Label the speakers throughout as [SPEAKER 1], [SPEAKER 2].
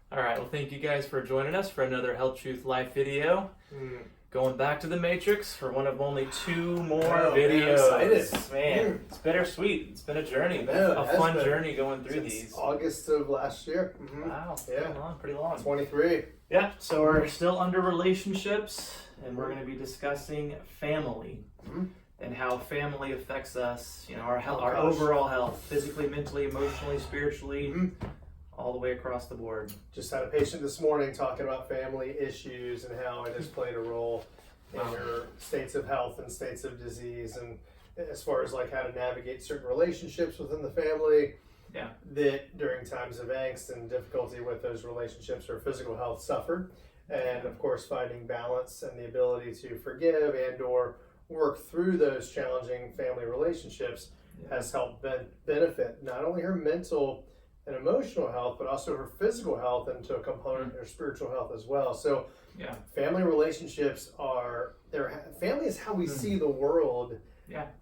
[SPEAKER 1] All right, well, thank you guys for joining us for another Health Truth Life video. Going back to the Matrix for one of only two more videos.
[SPEAKER 2] Man, I'm excited.
[SPEAKER 1] Man, it's bittersweet. It's been a journey,
[SPEAKER 2] know,
[SPEAKER 1] a fun journey going through these.
[SPEAKER 2] August of last year.
[SPEAKER 1] Wow,
[SPEAKER 2] Yeah.
[SPEAKER 1] pretty long.
[SPEAKER 2] 23.
[SPEAKER 1] Yeah, so we're still under relationships, and we're going to be discussing family and how family affects us. You know, our health, our overall health, physically, mentally, emotionally, spiritually. All the way across the board.
[SPEAKER 2] Just had a patient this morning talking about family issues and how it has played a role in your states of health and states of disease, and as far as like how to navigate certain relationships within the family.
[SPEAKER 1] Yeah.
[SPEAKER 2] That during times of angst and difficulty with those relationships or physical health suffered, and of course finding balance and the ability to forgive and or work through those challenging family relationships has helped benefit not only her mental and emotional health, but also her physical health, and to a component her spiritual health as well. So family relationships family is how we see the world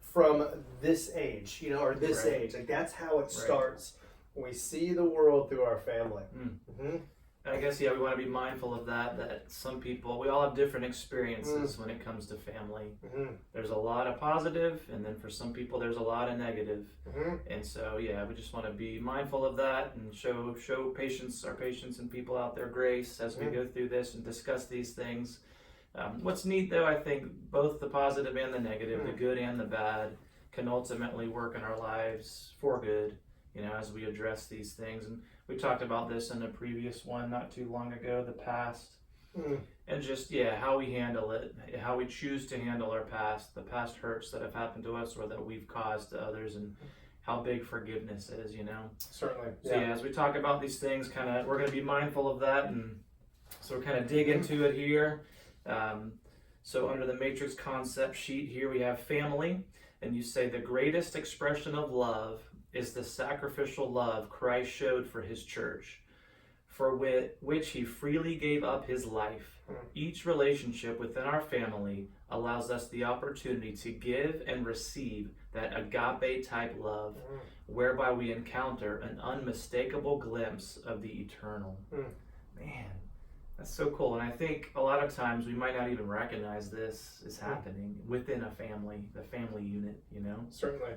[SPEAKER 2] from this age, you know, or this age. Like that's how it starts. We see the world through our family.
[SPEAKER 1] I guess, we want to be mindful of that some people, we all have different experiences when it comes to family. There's a lot of positive, and then for some people there's a lot of negative. And so, we just want to be mindful of that and show our patients and people out there grace as we go through this and discuss these things. What's neat though, I think both the positive and the negative, the good and the bad, can ultimately work in our lives for good, you know, as we address these things. And we talked about this in a previous one not too long ago, the past, and just, how we handle it, how we choose to handle our past, the past hurts that have happened to us or that we've caused to others, and how big forgiveness is, you know.
[SPEAKER 2] Certainly.
[SPEAKER 1] So as we talk about these things, we're going to be mindful of that, and so we're kind of dig into it here. So under the Matrix concept sheet here, we have family, and you say the greatest expression of love is the sacrificial love Christ showed for his church, for which he freely gave up his life. Each relationship within our family allows us the opportunity to give and receive that agape-type love, whereby we encounter an unmistakable glimpse of the eternal. Man, that's so cool. And I think a lot of times we might not even recognize this is happening within a family, the family unit, you know?
[SPEAKER 2] Certainly.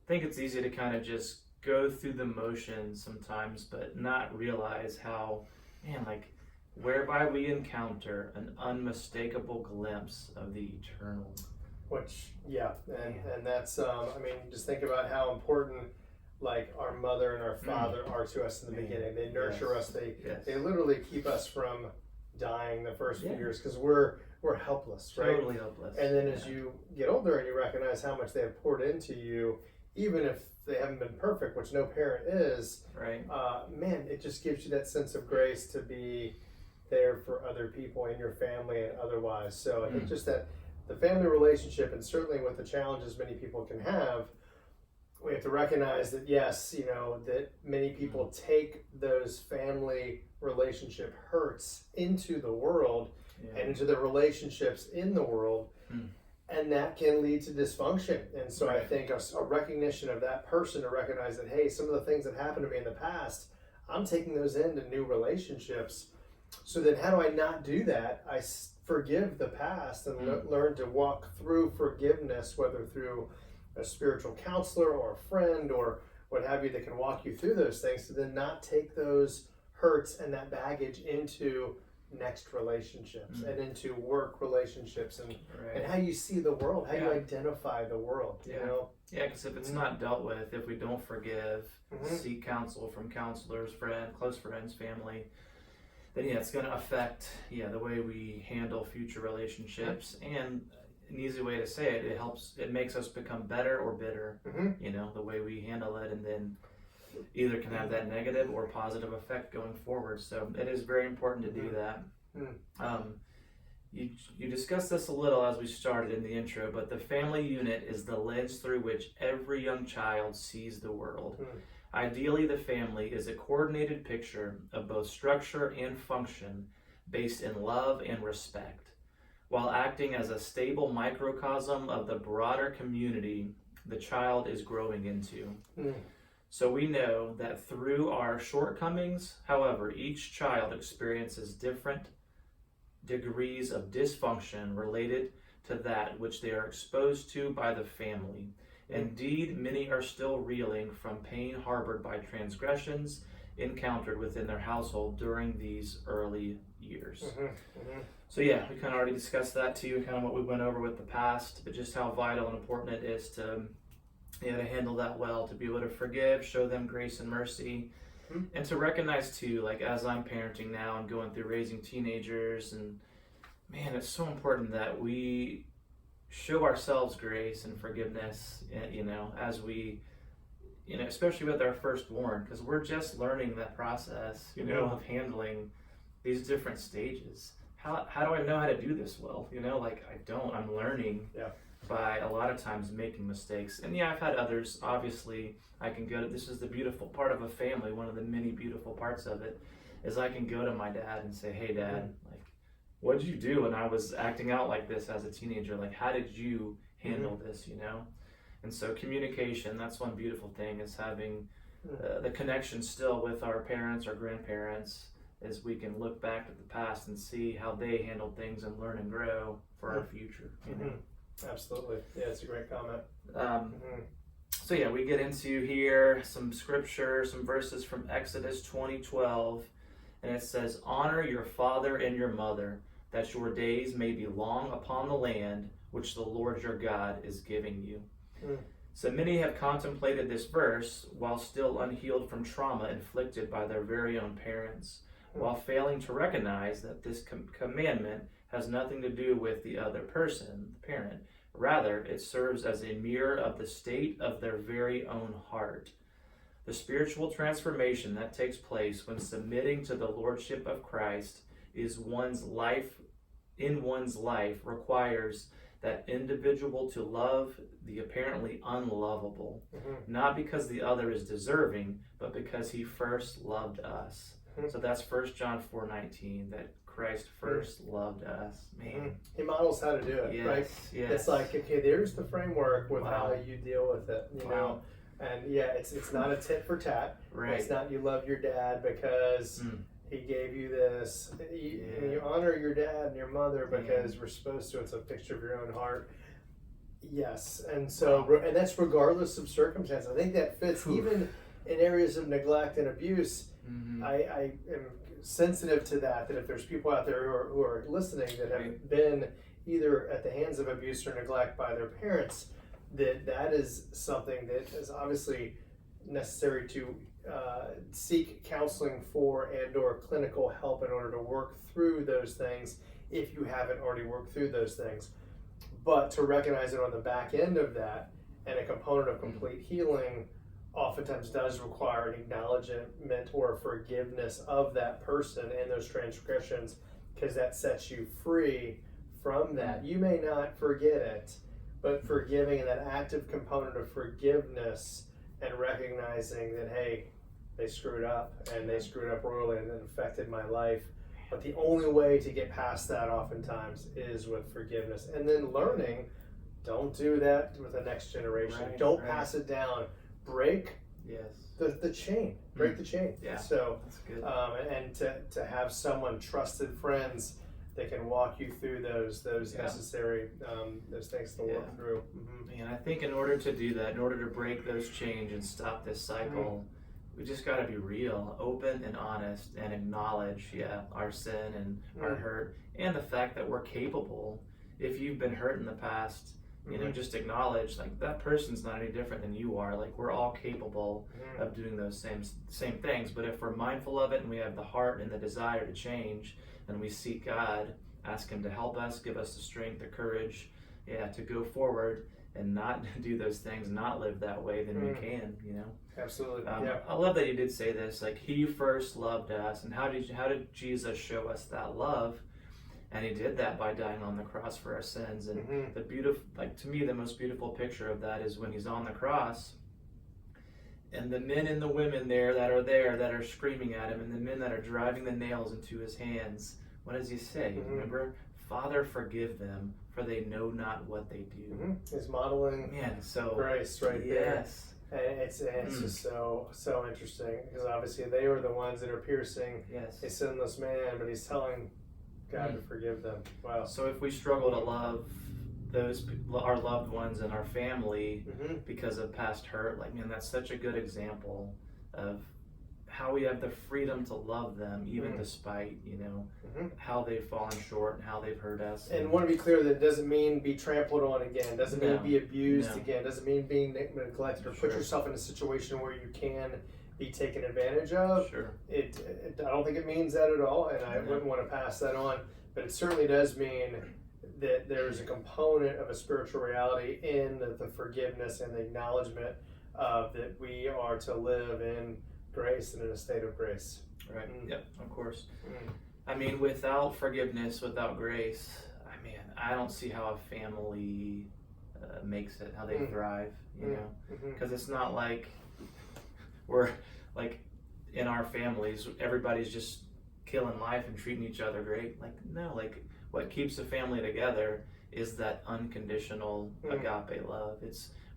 [SPEAKER 1] I think it's easy to kind of just go through the motions sometimes, but not realize how, whereby we encounter an unmistakable glimpse of the eternal.
[SPEAKER 2] Which, and that's, just think about how important, like, our mother and our father are to us in the beginning. They nurture us. They literally keep us from dying the first few years, because we're helpless, right?
[SPEAKER 1] Totally helpless.
[SPEAKER 2] And then as you get older and you recognize how much they have poured into you, even if they haven't been perfect, which no parent is, it just gives you that sense of grace to be there for other people in your family and otherwise. So I think just that the family relationship, and certainly with the challenges many people can have, we have to recognize that, that many people take those family relationship hurts into the world and into the relationships in the world. And that can lead to dysfunction. And so I think a recognition of that person to recognize that, hey, some of the things that happened to me in the past, I'm taking those into new relationships. So then how do I not do that? I forgive the past and learn to walk through forgiveness, whether through a spiritual counselor or a friend or what have you, that can walk you through those things, to then not take those hurts and that baggage into next relationships and into work relationships and how you see the world, how you identify the world, you know?
[SPEAKER 1] Because if it's not dealt with, if we don't forgive, seek counsel from counselors, close friends, family, then it's going to affect the way we handle future relationships. And an easy way to say it makes us become better or bitter, you know, the way we handle it, and then either can have that negative or positive effect going forward. So it is very important to do that. You discussed this a little as we started in the intro, but the family unit is the lens through which every young child sees the world. Ideally, the family is a coordinated picture of both structure and function based in love and respect, while acting as a stable microcosm of the broader community the child is growing into. So we know that through our shortcomings, however, each child experiences different degrees of dysfunction related to that which they are exposed to by the family. Indeed, many are still reeling from pain harbored by transgressions encountered within their household during these early years. So yeah, we kind of already discussed that too, kind of what we went over with the past, but just how vital and important it is to to handle that well, to be able to forgive, show them grace and mercy, and to recognize too, like as I'm parenting now and going through raising teenagers, and man, it's so important that we show ourselves grace and forgiveness, as we, especially with our firstborn, because we're just learning that process, of handling these different stages. How do I know how to do this well? I don't. I'm learning by a lot of times making mistakes. And yeah, I've had others. Obviously, I can go to, this is the beautiful part of a family, one of the many beautiful parts of it, is I can go to my dad and say, hey dad, what did you do when I was acting out like this as a teenager? How did you handle this, And so communication, that's one beautiful thing, is having the connection still with our parents, our grandparents, is we can look back at the past and see how they handled things and learn and grow for our future.
[SPEAKER 2] Absolutely. Yeah, it's a great comment.
[SPEAKER 1] So yeah, we get into here some scripture, some verses from Exodus 20:12, and it says, honor your father and your mother, that your days may be long upon the land which the Lord your God is giving you. So many have contemplated this verse while still unhealed from trauma inflicted by their very own parents, while failing to recognize that this commandment has nothing to do with the other person, the parent. Rather, it serves as a mirror of the state of their very own heart. The spiritual transformation that takes place when submitting to the lordship of Christ in one's life requires that individual to love the apparently unlovable, not because the other is deserving, but because he first loved us. So that's 1 John 4:19, that Christ first loved us. Man.
[SPEAKER 2] He models how to do it, right?
[SPEAKER 1] Yes.
[SPEAKER 2] It's like, okay, there's the framework with how you deal with it, know? And yeah, it's not a tit for tat.
[SPEAKER 1] Right.
[SPEAKER 2] It's not you love your dad because he gave you this. You honor your dad and your mother because we're supposed to. It's a picture of your own heart. Yes, and so and that's regardless of circumstance. I think that fits even in areas of neglect and abuse. I am sensitive to that if there's people out there who are listening that have been either at the hands of abuse or neglect by their parents, that is something that is obviously necessary to seek counseling for and or clinical help in order to work through those things if you haven't already worked through those things. But to recognize it on the back end of that, and a component of complete healing oftentimes does require an acknowledgement or forgiveness of that person and those transgressions, because that sets you free from that. You may not forget it, but forgiving and that active component of forgiveness and recognizing that, hey, they screwed up and they screwed up royally and it affected my life. But the only way to get past that oftentimes is with forgiveness. And then learning, don't do that with the next generation. Don't pass it down. Break the chain. Break the chain.
[SPEAKER 1] Yeah.
[SPEAKER 2] So
[SPEAKER 1] that's good.
[SPEAKER 2] And to have someone, trusted friends, that can walk you through those necessary those things to work through.
[SPEAKER 1] And I think in order to do that, in order to break those chains and stop this cycle, we just got to be real, open and honest, and acknowledge our sin and our hurt, and the fact that we're capable. If you've been hurt in the past, just acknowledge that person's not any different than you are. We're all capable of doing those same things. But if we're mindful of it and we have the heart and the desire to change, and we seek God, ask Him to help us, give us the strength, the courage, to go forward and not do those things, not live that way, then we can.
[SPEAKER 2] Absolutely.
[SPEAKER 1] I love that you did say this. He first loved us, and how did Jesus show us that love? And He did that by dying on the cross for our sins. And the beautiful, to me, the most beautiful picture of that is when He's on the cross, and the men and the women that are screaming at Him, and the men that are driving the nails into His hands. What does He say? Remember, Father, forgive them, for they know not what they do.
[SPEAKER 2] He's modeling grace right there.
[SPEAKER 1] Yes.
[SPEAKER 2] And it's just so interesting, because obviously they were the ones that are piercing a sinless man, but he's telling God to forgive them. Wow.
[SPEAKER 1] So if we struggle to love our loved ones and our family because of past hurt, like, man, that's such a good example of how we have the freedom to love them, even despite, how they've fallen short and how they've hurt us.
[SPEAKER 2] And want to be clear that it doesn't mean be trampled on again, doesn't mean be abused again, doesn't mean being neglected or put yourself in a situation where you can be taken advantage of.
[SPEAKER 1] Sure.
[SPEAKER 2] I don't think it means that at all, and I wouldn't want to pass that on, but it certainly does mean that there's a component of a spiritual reality in the forgiveness and the acknowledgement of that we are to live in grace and in a state of grace.
[SPEAKER 1] Right. Yep, of course. I mean, without forgiveness, without grace, I don't see how a family makes it, how they thrive, know? Because it's not like we're, like, in our families, everybody's just killing life and treating each other great. Like, no, like, what keeps a family together is that unconditional agape love.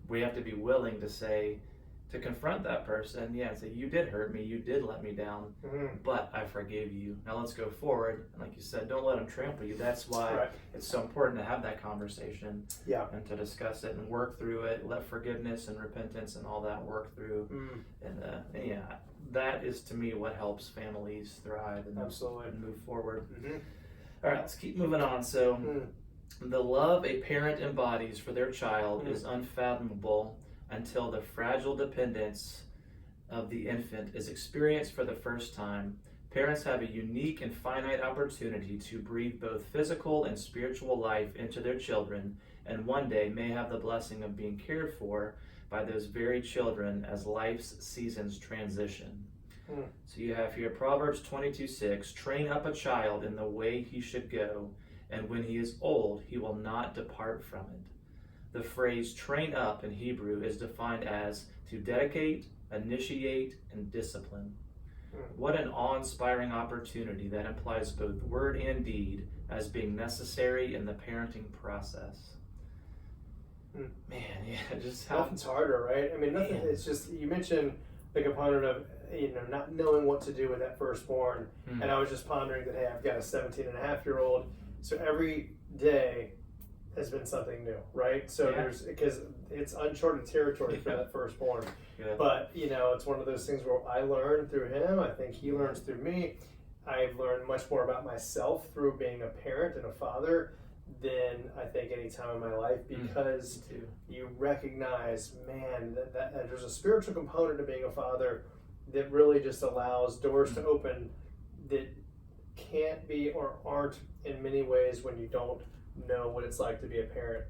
[SPEAKER 1] We have to be willing to confront that person, and say, you did hurt me, you did let me down, but I forgive you. Now let's go forward. And like you said, don't let them trample you. That's why it's so important to have that conversation and to discuss it and work through it, let forgiveness and repentance and all that work through. And that is, to me, what helps families thrive and move forward. All right, let's keep moving on. So the love a parent embodies for their child is unfathomable until the fragile dependence of the infant is experienced for the first time. Parents have a unique and finite opportunity to breathe both physical and spiritual life into their children, and one day may have the blessing of being cared for by those very children as life's seasons transition. So you have here Proverbs 22:6, train up a child in the way he should go, and when he is old, he will not depart from it. The phrase train up in Hebrew is defined as to dedicate, initiate, and discipline. What an awe-inspiring opportunity that implies both word and deed as being necessary in the parenting process. Man, just how...
[SPEAKER 2] Nothing's harder, right? I mean, nothing. It's just, you mentioned the component of, not knowing what to do with that firstborn. And I was just pondering that, hey, I've got a 17-and-a-half-year-old, so every day has been something new, right? So because it's uncharted territory for that firstborn. But, it's one of those things where I learned through him. I think he learns through me. I've learned much more about myself through being a parent and a father than I think any time in my life, because you recognize, man, that there's a spiritual component to being a father that really just allows doors to open that can't be or aren't in many ways when you don't know what it's like to be a parent.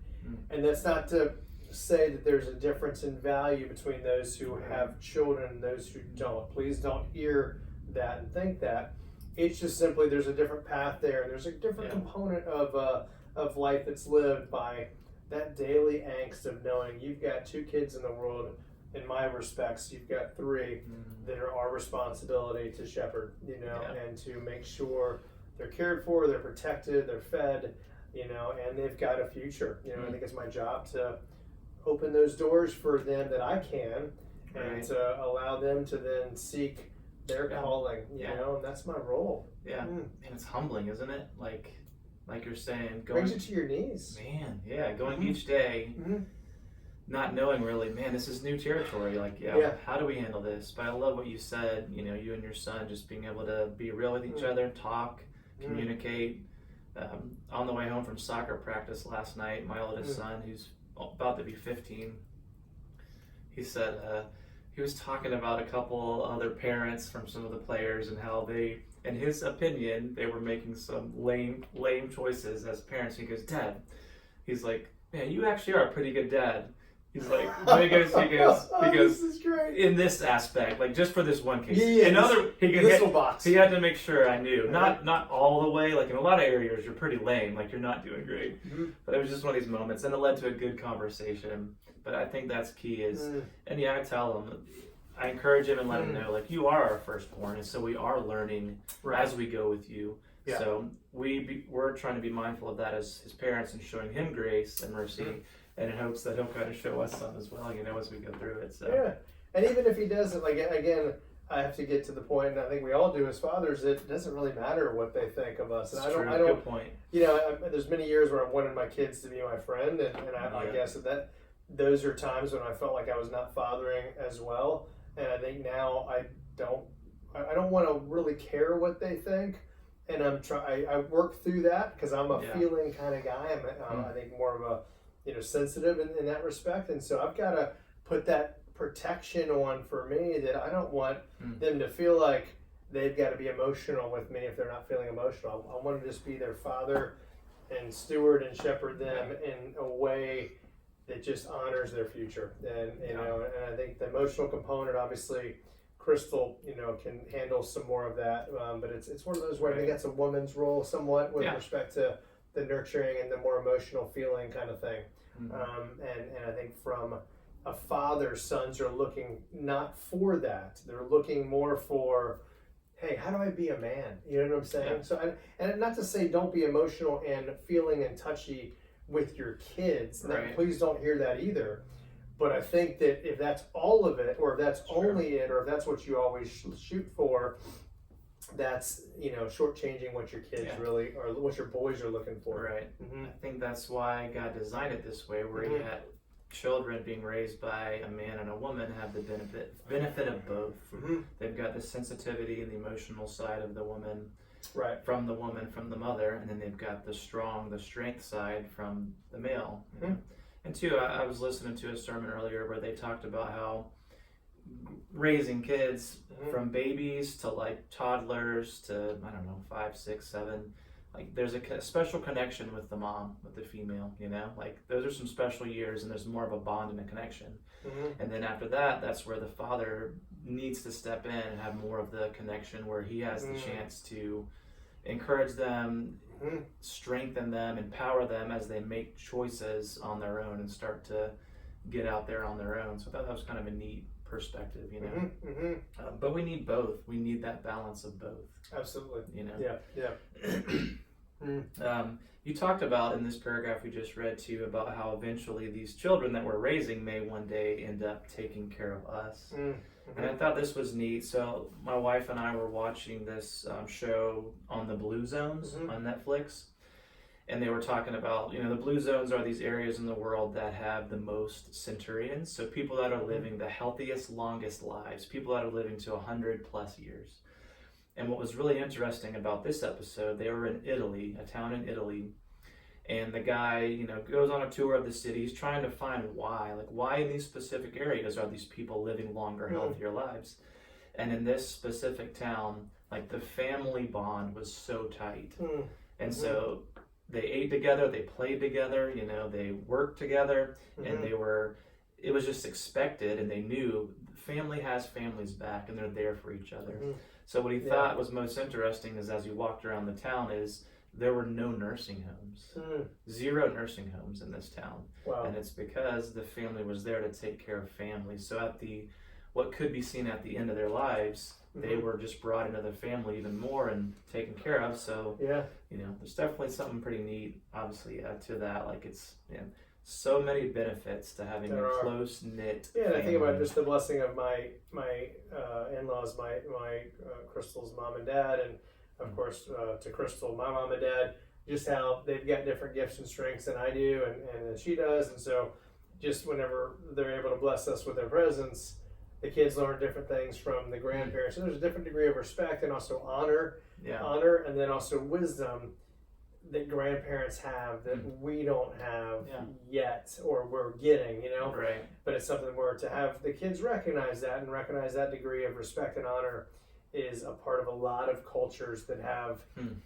[SPEAKER 2] And that's not to say that there's a difference in value between those who have children and those who don't. Please don't hear that and think that. It's just simply there's a different path there, and there's a different component of life that's lived by that daily angst of knowing you've got 2 kids in the world. In my respects, you've got 3 that are our responsibility to shepherd, and to make sure they're cared for, they're protected, they're fed, and they've got a future. I think it's my job to open those doors for them that I can, and to allow them to then seek their calling, and that's my role.
[SPEAKER 1] And it's humbling, isn't it? Like you're saying,
[SPEAKER 2] brings you to your knees.
[SPEAKER 1] Man, going each day, not knowing really, man, this is new territory. Like, how do we handle this? But I love what you said, you and your son just being able to be real with each other, talk, communicate. On the way home from soccer practice last night, my oldest son, who's about to be 15, he said he was talking about a couple other parents from some of the players and how they, in his opinion, they were making some lame choices as parents. He goes, Dad, he's like, man, you actually are a pretty good dad. He's like, he goes,
[SPEAKER 2] this is great.
[SPEAKER 1] In this aspect, like just for this one case.
[SPEAKER 2] He
[SPEAKER 1] had to make sure I knew, not all the way. Like in a lot of areas, you're pretty lame. Like you're not doing great. But it was just one of these moments, and it led to a good conversation. But I think that's key. And I tell him, I encourage him and let him know, like you are our firstborn, and so we are learning as we go with you. So we're trying to be mindful of that as his parents and showing him grace and mercy. and in hopes that he'll kind of show us some as well, as we go through it. So
[SPEAKER 2] yeah, and even if he doesn't, like again, I have to get to the point, and I think we all do as fathers. It doesn't really matter what they think of us, and I don't.
[SPEAKER 1] Good point.
[SPEAKER 2] There's many years where I wanted my kids to be my friend, and I guess that those are times when I felt like I was not fathering as well, and I think now I don't want to really care what they think, and I work through that because I'm a feeling kind of guy. I think more of a sensitive in that respect, and so I've got to put that protection on for me, that I don't want them to feel like they've got to be emotional with me if they're not feeling emotional. I want to just be their father and steward and shepherd them in a way that just honors their future. And and I think the emotional component, obviously, Crystal, can handle some more of that. But it's one of those where I think that's a woman's role somewhat with respect to the nurturing and the more emotional feeling kind of thing. And I think from a father, sons are looking not for that. They're looking more for, hey, how do I be a man? You know what I'm saying? Yeah. So, and not to say don't be emotional and feeling and touchy with your kids. Right. Please don't hear that either. But I think that if that's all of it, or if that's only it, or if that's what you always shoot for, that's shortchanging what your kids really, or what your boys are looking for.
[SPEAKER 1] Right. I think that's why God designed it this way, where He had children being raised by a man and a woman have the benefit of both. They've got the sensitivity and the emotional side of the woman, from the woman, from the mother, and then they've got the strength side from the male. And two, I was listening to a sermon earlier where they talked about how raising kids from babies to like toddlers to 5, 6, 7. Like there's a special connection with the mom, with the female, like those are some special years, and there's more of a bond and a connection. And then after that, that's where the father needs to step in and have more of the connection, where he has the chance to encourage them, strengthen them, empower them as they make choices on their own and start to get out there on their own. So I thought that was kind of a neat perspective, but we need both. We need that balance of both.
[SPEAKER 2] Absolutely.
[SPEAKER 1] You talked about in this paragraph we just read too about how eventually these children that we're raising may one day end up taking care of us. And I thought this was neat. So my wife and I were watching this show on the Blue Zones on Netflix. And they were talking about, the blue zones are these areas in the world that have the most centurions. So people that are living the healthiest, longest lives, people that are living to 100 plus years. And what was really interesting about this episode, they were in Italy, a town in Italy. And the guy, goes on a tour of the city. He's trying to find why. Like, why in these specific areas are these people living longer, healthier lives? And in this specific town, like, the family bond was so tight. And so they ate together, they played together, they worked together, and it was just expected, and they knew family has family's back, and they're there for each other. So what he thought was most interesting is, as he walked around the town, is there were no nursing homes. 0 nursing homes in this town. Wow. And it's because the family was there to take care of family. So at what could be seen at the end of their lives, they were just brought into the family even more and taken care of. So, there's definitely something pretty neat, obviously, to that. Like, it's so many benefits to having a close-knit family.
[SPEAKER 2] And I think about just the blessing of my in-laws, my Crystal's mom and dad, and of course, to Crystal, my mom and dad, just how they've got different gifts and strengths than I do and she does. And so just whenever they're able to bless us with their presence, the kids learn different things from the grandparents. So there's a different degree of respect and also honor, and then also wisdom that grandparents have that we don't have yet, or we're getting,
[SPEAKER 1] Right.
[SPEAKER 2] But it's something where to have the kids recognize that and recognize that degree of respect and honor is a part of a lot of cultures that have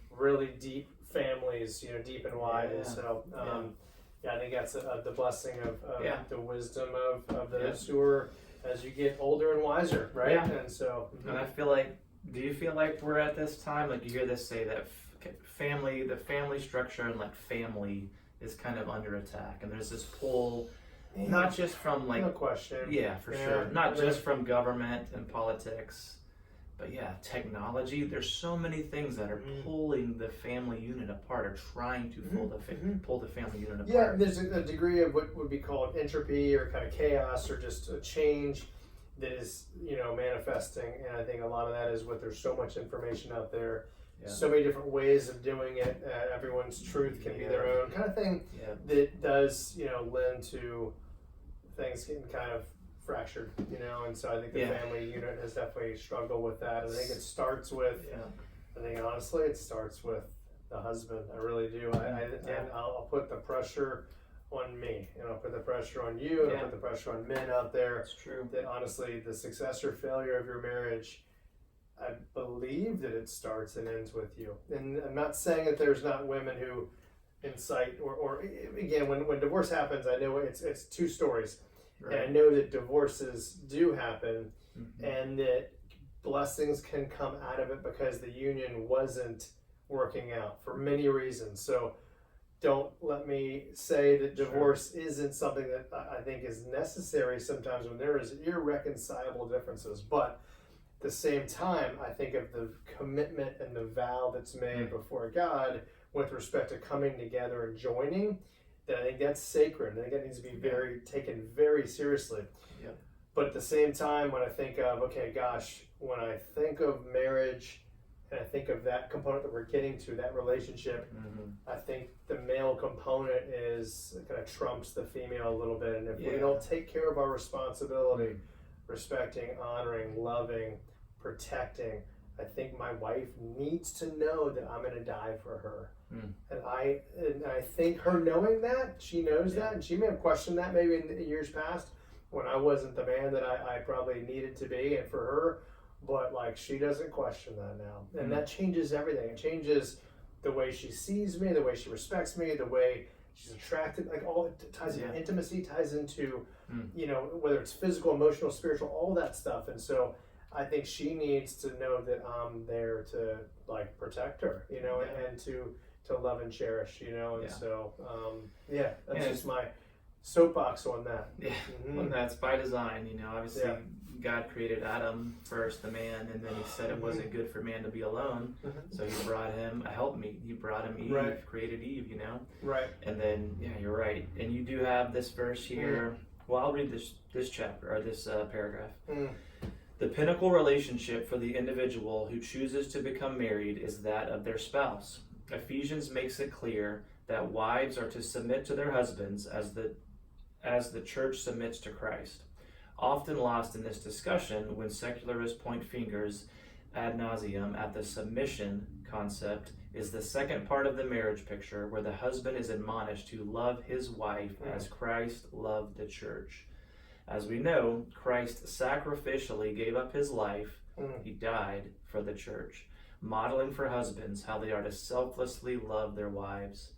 [SPEAKER 2] really deep families, deep and wide. And so, I think that's the blessing of the wisdom of those who are, as you get older and wiser, right?
[SPEAKER 1] Yeah.
[SPEAKER 2] And so,
[SPEAKER 1] and I feel like, do you feel like we're at this time, like you hear this say that the family structure and like family is kind of under attack, and there's this pull, not just from like,
[SPEAKER 2] no question,
[SPEAKER 1] for sure, not just from government and politics, But yeah, technology, there's so many things that are pulling the family unit apart, or trying to pull the family unit apart.
[SPEAKER 2] Yeah, there's a degree of what would be called entropy, or kind of chaos, or just a change that is, manifesting. And I think a lot of that is with there's so much information out there, so many different ways of doing it. Everyone's truth can be their own kind of thing. That does, lend to things getting kind of fractured, and so I think the family unit has definitely struggled with that. And I think it starts with, I think honestly, it starts with the husband. I really do. And I'll put the pressure on me, and I'll put the pressure on you, and I'll put the pressure on men out there.
[SPEAKER 1] It's true.
[SPEAKER 2] That honestly, the success or failure of your marriage, I believe that it starts and ends with you. And I'm not saying that there's not women who incite, or again, when divorce happens, I know it's two stories. Right. And I know that divorces do happen, and that blessings can come out of it because the union wasn't working out for many reasons. So don't let me say that divorce isn't something that I think is necessary sometimes when there is irreconcilable differences. But at the same time, I think of the commitment and the vow that's made before God with respect to coming together and joining. That I think that's sacred. I think that needs to be taken very seriously. Yeah. But at the same time, when I think of, when I think of marriage and I think of that component that we're getting to, that relationship, I think the male component kind of trumps the female a little bit. And if we don't take care of our responsibility, respecting, honoring, loving, protecting, I think my wife needs to know that I'm going to die for her. And I think her knowing that, she knows that, and she may have questioned that maybe in years past when I wasn't the man that I probably needed to be, and for her, but she doesn't question that now. And that changes everything. It changes the way she sees me, the way she respects me, the way she's attracted, all it ties into intimacy, ties into, whether it's physical, emotional, spiritual, all that stuff. And so I think she needs to know that I'm there to protect her, and to love and cherish, and so that's just my soapbox on that.
[SPEAKER 1] Well, that's by design, obviously God created Adam first, the man, and then he said it wasn't good for man to be alone, so he brought him a helpmeet. He brought him Eve, created Eve,
[SPEAKER 2] right,
[SPEAKER 1] and then you're right, and you do have this verse here. Well, I'll read this chapter, or this paragraph. The pinnacle relationship for the individual who chooses to become married is that of their spouse. Ephesians makes it clear that wives are to submit to their husbands as the church submits to Christ. Often lost in this discussion when secularists point fingers ad nauseum at the submission concept is the second part of the marriage picture, where the husband is admonished to love his wife as Christ loved the church. As we know, Christ sacrificially gave up his life. He died for the church, modeling for husbands how they are to selflessly love their wives.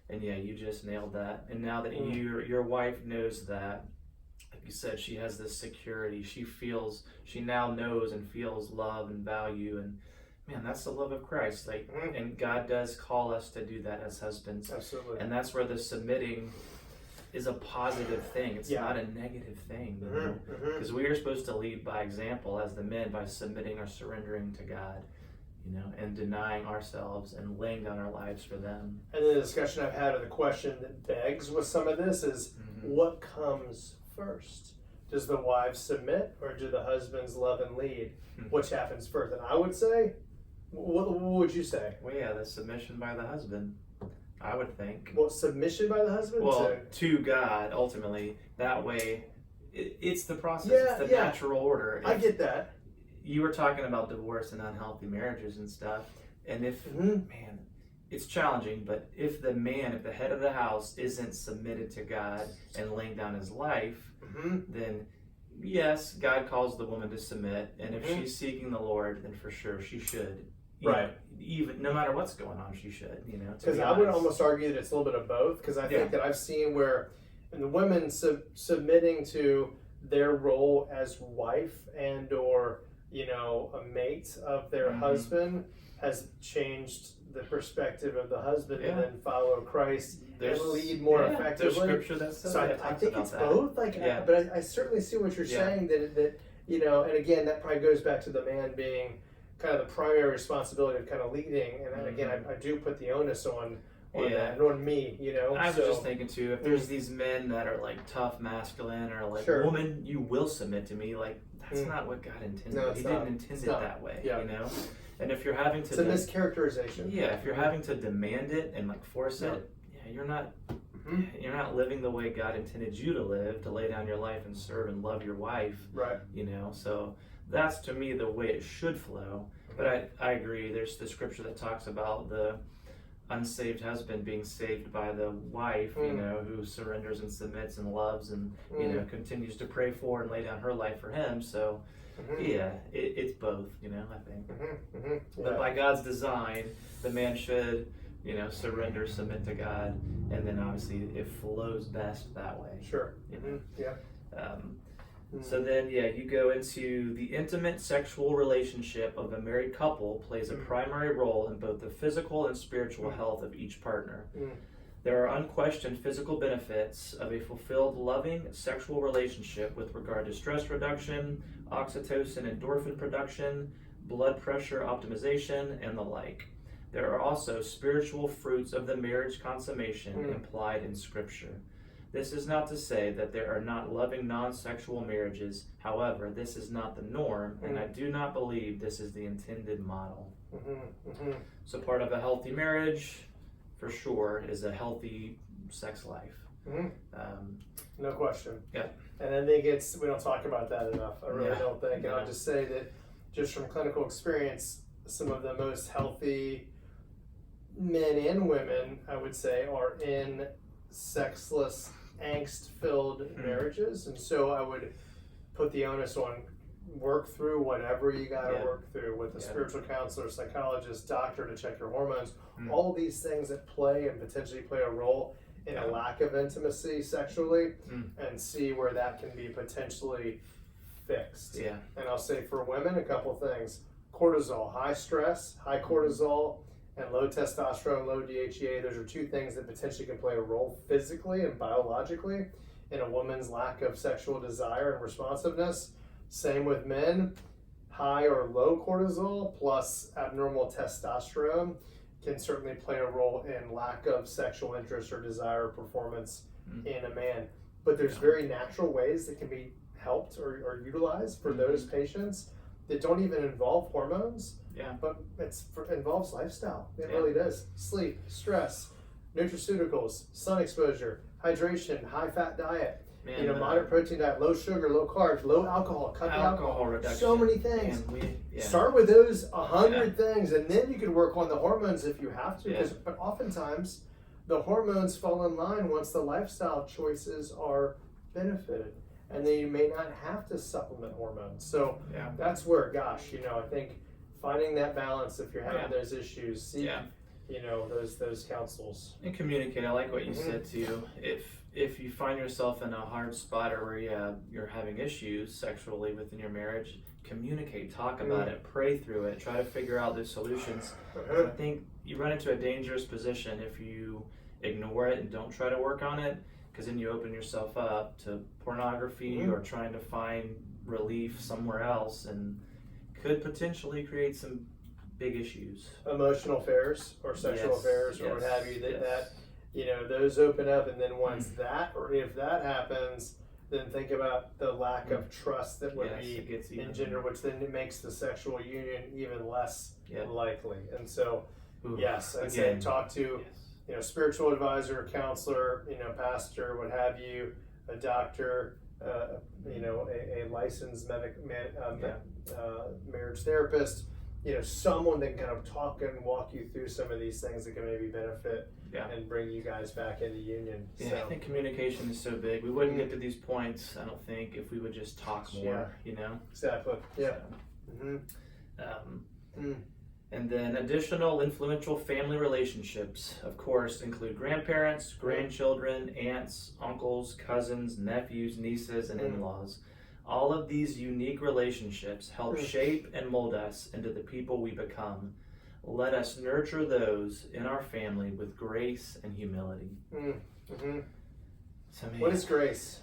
[SPEAKER 1] And you just nailed that. And now that your wife knows that, like you said, she has this security. She now knows and feels love and value. And man, that's the love of Christ. And God does call us to do that as husbands.
[SPEAKER 2] Absolutely.
[SPEAKER 1] And that's where the submitting is a positive thing. It's not a negative thing, because we are supposed to lead by example as the men, by submitting or surrendering to God, and denying ourselves and laying down our lives for them.
[SPEAKER 2] And the discussion I've had, or the question that begs with some of this is, what comes first? Does the wives submit, or do the husbands love and lead? Which happens first? And I would say, what would you say?
[SPEAKER 1] Well, the submission by the husband, I would think.
[SPEAKER 2] Well, submission by the husband?
[SPEAKER 1] Well, to God, ultimately. That way, it's the process. It's the natural order.
[SPEAKER 2] I get that.
[SPEAKER 1] You were talking about divorce and unhealthy marriages and stuff. And if, man, it's challenging, but if the head of the house isn't submitted to God and laying down his life, then yes, God calls the woman to submit. And if she's seeking the Lord, then for sure she should.
[SPEAKER 2] Right.
[SPEAKER 1] Even no matter what's going on, she should,
[SPEAKER 2] Because I would almost argue that it's a little bit of both, because I think that I've seen where the women submitting to their role as wife and or a mate of their husband has changed the perspective of the husband, and then follow Christ and lead more effectively.
[SPEAKER 1] There's scripture that says
[SPEAKER 2] I think it's both. But I certainly see what you're saying, that and again, that probably goes back to the man being kind of the primary responsibility of kind of leading. And again, I do put the onus on that and on me, you know.
[SPEAKER 1] I was just thinking too, if there's these men that are like tough, masculine, or like, woman, you will submit to me, like that's not what God intended.
[SPEAKER 2] No,
[SPEAKER 1] he didn't intend it that way, you know. And if you're having to,
[SPEAKER 2] it's a mischaracterization.
[SPEAKER 1] Yeah, if you're having to demand it and like force it, you're not living the way God intended you to live, to lay down your life and serve and love your wife.
[SPEAKER 2] Right.
[SPEAKER 1] You know, so that's to me the way it should flow. But I agree. There's the scripture that talks about the unsaved husband being saved by the wife, you know, who surrenders and submits and loves and you know continues to pray for and lay down her life for him. So it's both, you know, I think. But by God's design, the man should, you know, surrender, submit to God, and then obviously it flows best that way.
[SPEAKER 2] Sure.
[SPEAKER 1] You know? So then, you go into the intimate sexual relationship of a married couple plays a primary role in both the physical and spiritual health of each partner. There are unquestioned physical benefits of a fulfilled, loving sexual relationship with regard to stress reduction, oxytocin, endorphin production, blood pressure optimization, and the like. There are also spiritual fruits of the marriage consummation implied in Scripture. This is not to say that there are not loving non-sexual marriages. However, this is not the norm, and I do not believe this is the intended model. So part of a healthy marriage, for sure, is a healthy sex life.
[SPEAKER 2] No question.
[SPEAKER 1] Yeah.
[SPEAKER 2] And I think we don't talk about that enough. I really don't think. And I'll just say that just from clinical experience, some of the most healthy men and women, I would say, are in sexless, angst-filled marriages. And so I would put the onus on work through whatever you got to work through with a spiritual counselor, psychologist, doctor to check your hormones. All these things that play and potentially play a role in a lack of intimacy sexually, and see where that can be potentially fixed. And I'll say for women, a couple things. Cortisol, high stress, high cortisol, and low testosterone, low DHEA, those are two things that potentially can play a role physically and biologically in a woman's lack of sexual desire and responsiveness. Same with men, high or low cortisol plus abnormal testosterone can certainly play a role in lack of sexual interest or desire or performance in a man. But there's very natural ways that can be helped or utilized for those patients that don't even involve hormones. But it involves lifestyle. It really does. Sleep, stress, nutraceuticals, sun exposure, hydration, high fat diet, moderate protein diet, low sugar, low carbs, low alcohol, cut the alcohol
[SPEAKER 1] reduction.
[SPEAKER 2] So many things. Start with those 100 things, and then you can work on the hormones if you have to. But oftentimes, the hormones fall in line once the lifestyle choices are benefited. And then you may not have to supplement hormones. So that's where, I think finding that balance if you're having those issues, seek, those counsels.
[SPEAKER 1] And communicate. I like what you said too. If you find yourself in a hard spot or where you're having issues sexually within your marriage, communicate, talk about it, pray through it, try to figure out those solutions. I think you run into a dangerous position if you ignore it and don't try to work on it, because then you open yourself up to pornography or trying to find relief somewhere else, and could potentially create some big issues.
[SPEAKER 2] Emotional affairs or sexual affairs or what have you, that those open up, and then once that, or if that happens, then think about the lack of trust that would be engendered, which then it makes the sexual union even less likely. And so, I'd say talk to spiritual advisor, counselor, pastor, what have you, a doctor, a licensed marriage therapist, someone that can kind of talk and walk you through some of these things that can maybe benefit and bring you guys back into union.
[SPEAKER 1] I think communication is so big. We wouldn't get to these points, I don't think, if we would just talk more,
[SPEAKER 2] Exactly.
[SPEAKER 1] And then additional influential family relationships, of course, include grandparents, grandchildren, aunts, uncles, cousins, nephews, nieces, and in-laws. All of these unique relationships help shape and mold us into the people we become. Let us nurture those in our family with grace and humility.
[SPEAKER 2] What is grace?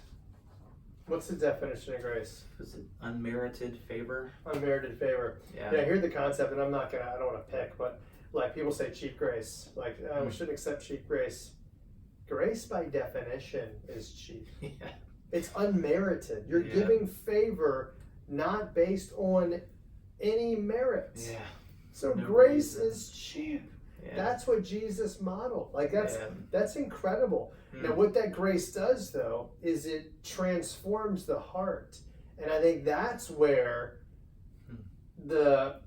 [SPEAKER 2] What's the definition of grace?
[SPEAKER 1] Is it unmerited favor?
[SPEAKER 2] Unmerited favor.
[SPEAKER 1] Yeah.
[SPEAKER 2] I hear the concept, and I don't want to pick, but like people say cheap grace. Like, we shouldn't accept cheap grace. Grace by definition is cheap.
[SPEAKER 1] Yeah.
[SPEAKER 2] It's unmerited. You're giving favor not based on any merit.
[SPEAKER 1] Yeah.
[SPEAKER 2] So grace is cheap.
[SPEAKER 1] Yeah.
[SPEAKER 2] That's what Jesus modeled. Like that's incredible. Now what that grace does though is it transforms the heart. And I think that's where the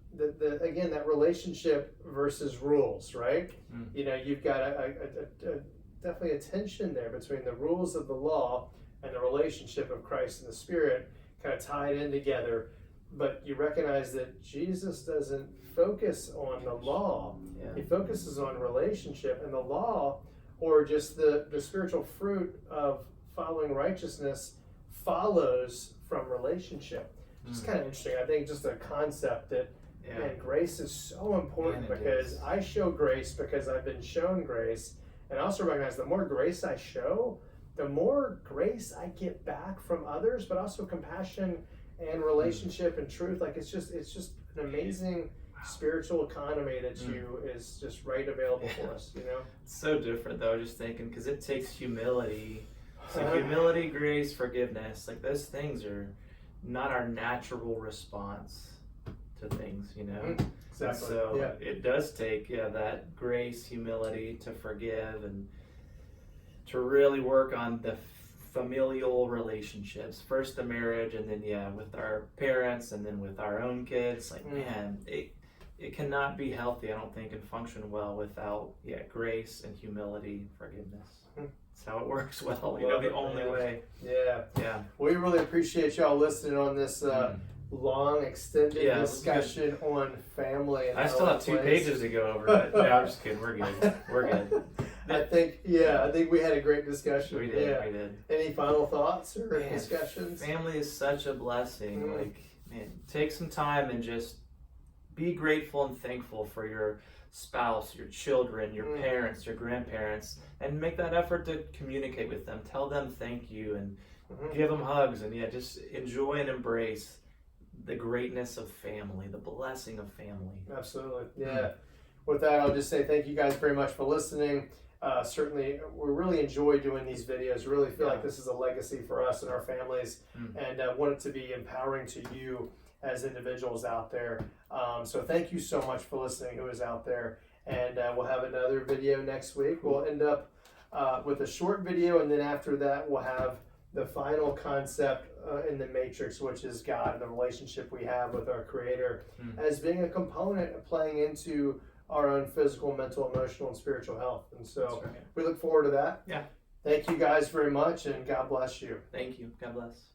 [SPEAKER 2] again, that relationship versus rules, right? You know, you've got a definitely a tension there between the rules of the law and the relationship of Christ and the Spirit kind of tied in together. But you recognize that Jesus doesn't focus on the law. He focuses on relationship, and the law, or just the spiritual fruit of following righteousness, follows from relationship. It's kind of interesting. I think just a concept that man, grace is so important because I show grace because I've been shown grace. And I also recognize the more grace I show, the more grace I get back from others, but also compassion and relationship and truth. Like it's just an amazing spiritual economy that is just right available for us, you know?
[SPEAKER 1] It's so different though, just thinking, because it takes humility. So humility, grace, forgiveness, like those things are not our natural response to things, you know?
[SPEAKER 2] Exactly.
[SPEAKER 1] So it does take that grace, humility to forgive and to really work on the familial relationships. First the marriage, and then with our parents, and then with our own kids. Like man, it cannot be healthy, I don't think, and function well without grace and humility, forgiveness. That's how it works well. You know, the only way.
[SPEAKER 2] Yeah. We really appreciate y'all listening on this long, extended discussion on family. And
[SPEAKER 1] I still have 2 pages to go over it. No, I'm just kidding. We're good. We're good.
[SPEAKER 2] I think we had a great discussion.
[SPEAKER 1] We did.
[SPEAKER 2] Any final thoughts or discussions?
[SPEAKER 1] Family is such a blessing. Like, man, take some time and just be grateful and thankful for your spouse, your children, your parents, your grandparents, and make that effort to communicate with them. Tell them thank you and give them hugs, and just enjoy and embrace the greatness of family, the blessing of family.
[SPEAKER 2] Absolutely. With that, I'll just say thank you guys very much for listening. Certainly, we really enjoy doing these videos. Really feel like this is a legacy for us and our families, and want it to be empowering to you as individuals out there. So thank you so much for listening, who is out there. And we'll have another video next week. We'll end up with a short video, and then after that, we'll have the final concept in the matrix, which is God and the relationship we have with our Creator as being a component of playing into our own physical, mental, emotional, and spiritual health. And so we look forward to that. Thank you guys very much, and God bless you.
[SPEAKER 1] Thank you. God bless.